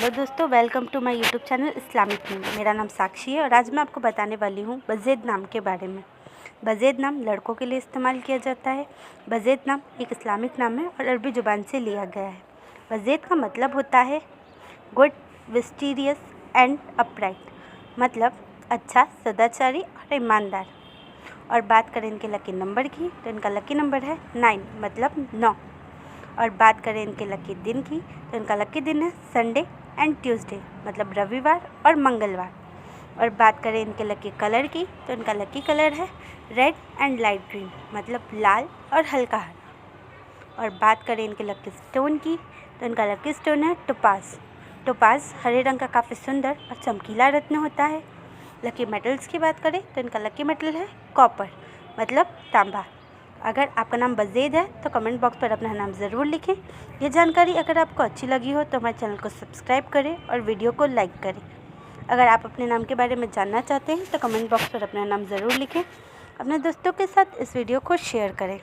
Hello दोस्तों, welcome to my YouTube channel Islamic news. मेरा नाम साक्षी है और आज मैं आपको बताने वाली हूँ बज़ेद नाम के बारे में। बज़ेद नाम लड़कों के लिए इस्तेमाल किया जाता है। बज़ेद नाम एक इस्लामिक नाम है और अरबी ज़ुबान से लिया गया है। बज़ेद का मतलब होता है गुड, विस्टीरियस एंड अपराइट, मतलब अच्छा, सदाचारी और ईमानदार। और बात करें इनके लकी नंबर की तो इनका लकी नंबर है 9, मतलब 9। और बात करें इनके लकी दिन की तो इनका लकी दिन है संडे एंड ट्यूसडे, मतलब रविवार और मंगलवार। और बात करें इनके लकी कलर की तो इनका लकी कलर है रेड एंड लाइट ग्रीन, मतलब लाल और हल्का हरा। और बात करें इनके लकी स्टोन की तो इनका लकी स्टोन है टोपाज। टोपाज हरे रंग का काफ़ी सुंदर और चमकीला रत्न होता है। लकी मेटल्स की बात करें तो इनका लकी मेटल है कॉपर, मतलब तांबा। अगर आपका नाम बज़ेद है तो कमेंट बॉक्स पर अपना नाम ज़रूर लिखें। ये जानकारी अगर आपको अच्छी लगी हो तो हमारे चैनल को सब्सक्राइब करें और वीडियो को लाइक करें। अगर आप अपने नाम के बारे में जानना चाहते हैं तो कमेंट बॉक्स पर अपना नाम ज़रूर लिखें। अपने दोस्तों के साथ इस वीडियो को शेयर करें।